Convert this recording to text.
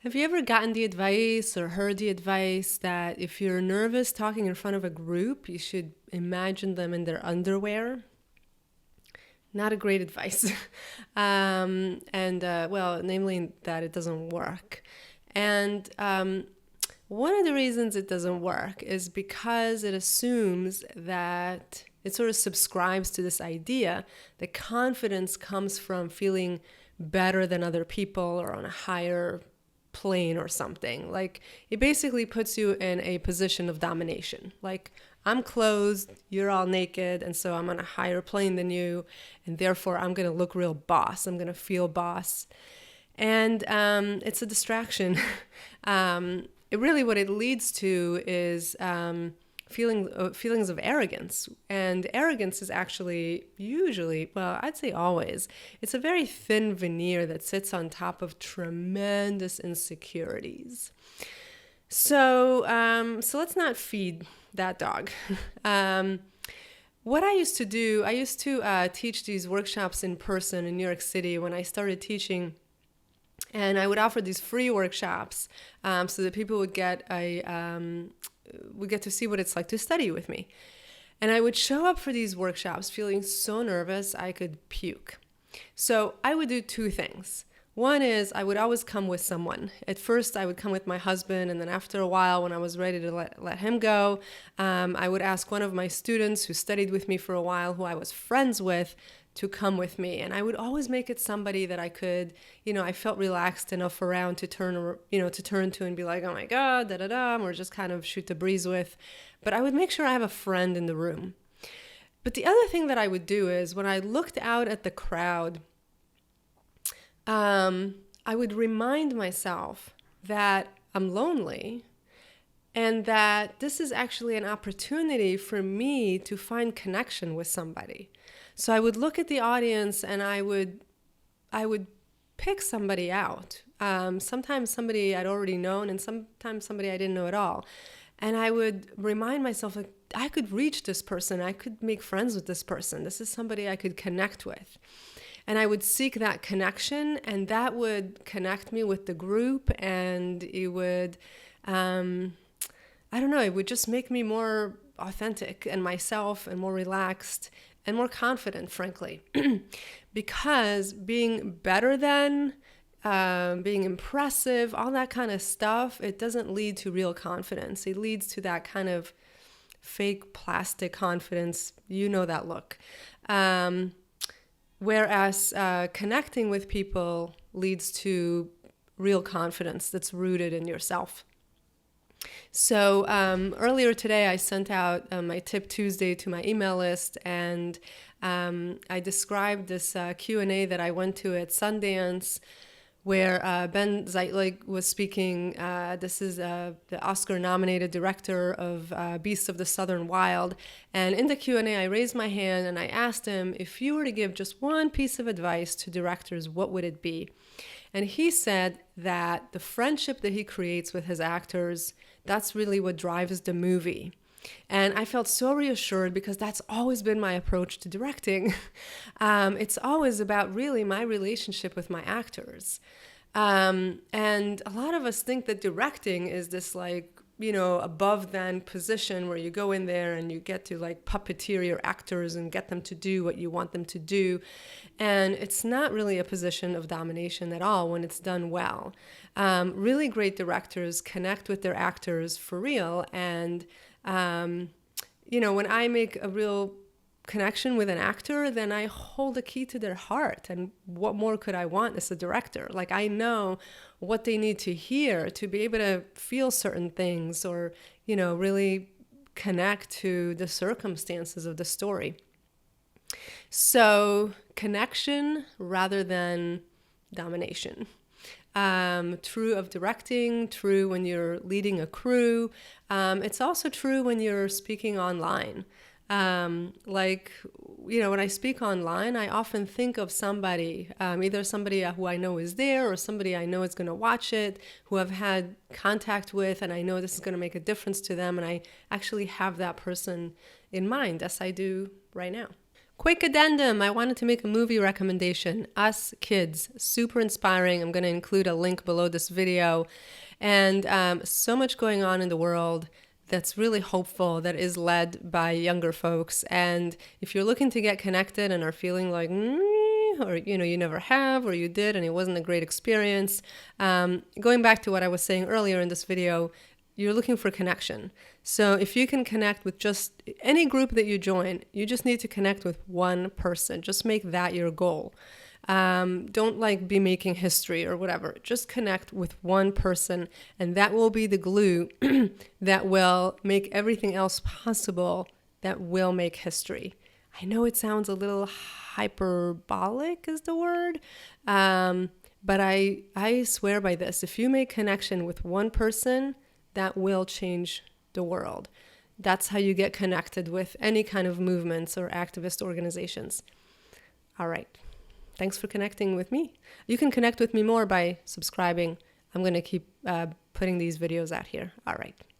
Have you ever gotten the advice or heard the advice that if you're nervous talking in front of a group, you should imagine them in their underwear? Not a great advice. Namely that it doesn't work. And one of the reasons it doesn't work is because it assumes that it sort of subscribes to this idea that confidence comes from feeling better than other people or on a higher plane or something. Like it basically puts you in a position of domination. Like I'm clothed, you're all naked, and so I'm on a higher plane than you, and therefore I'm going to look real boss. I'm going to feel boss. And it's a distraction. What it leads to is feelings of arrogance. And arrogance is actually usually, well, I'd say always, it's a very thin veneer that sits on top of tremendous insecurities. So let's not feed that dog. What I used to do, I used to teach these workshops in person in New York City when I started teaching. And I would offer these free workshops so that people would get to see what it's like to study with me. And I would show up for these workshops feeling so nervous I could puke. So I would do two things. One is I would always come with someone. At first, I would come with my husband, and then after a while, when I was ready to let him go, I would ask one of my students who studied with me for a while, who I was friends with, to come with me. And I would always make it somebody that I could, I felt relaxed enough around to turn to and be like, oh my God, da da da, or just kind of shoot the breeze with. But I would make sure I have a friend in the room. But the other thing that I would do is when I looked out at the crowd, I would remind myself that I'm lonely and that this is actually an opportunity for me to find connection with somebody. So I would look at the audience and I would pick somebody out. Sometimes somebody I'd already known and sometimes somebody I didn't know at all. And I would remind myself, like, I could reach this person. I could make friends with this person. This is somebody I could connect with. And I would seek that connection, and that would connect me with the group, and it would, it would just make me more authentic and myself and more relaxed and more confident, frankly. Because being better than, being impressive, all that kind of stuff, it doesn't lead to real confidence. It leads to that kind of fake plastic confidence. You know that look. Whereas connecting with people leads to real confidence that's rooted in yourself. So earlier today, I sent out my Tip Tuesday to my email list, and I described this Q&A that I went to at Sundance, where Ben Zeitley was speaking. This is the Oscar-nominated director of Beasts of the Southern Wild. And in the Q&A, I raised my hand and I asked him, if you were to give just one piece of advice to directors, what would it be? And he said that the friendship that he creates with his actors, that's really what drives the movie. And I felt so reassured because that's always been my approach to directing. It's always about really my relationship with my actors. And a lot of us think that directing is this above than position where you go in there and you get to puppeteer your actors and get them to do what you want them to do. And it's not really a position of domination at all when it's done well. Really great directors connect with their actors for real, and when I make a real connection with an actor, then I hold the key to their heart. And what more could I want as a director? I know what they need to hear to be able to feel certain things or, really connect to the circumstances of the story. So connection rather than domination. True of directing, true when you're leading a crew. It's also true when you're speaking online. When I speak online, I often think of somebody, either somebody who I know is there or somebody I know is going to watch it, who I've had contact with, and I know this is going to make a difference to them, and I actually have that person in mind, as I do right now. Quick addendum, I wanted to make a movie recommendation. Us Kids, super inspiring. I'm going to include a link below this video. And so much going on in the world that's really hopeful, that is led by younger folks. And if you're looking to get connected and are feeling like, or you never have, or you did and it wasn't a great experience, going back to what I was saying earlier in this video, you're looking for connection. So if you can connect with just any group that you join, you just need to connect with one person. Just make that your goal. Don't be making history or whatever. Just connect with one person, and that will be the glue that will make everything else possible, that will make history. I know it sounds a little hyperbolic is the word, but I swear by this. If you make connection with one person, that will change the world. That's how you get connected with any kind of movements or activist organizations. All right. Thanks for connecting with me. You can connect with me more by subscribing. I'm going to keep putting these videos out here. All right.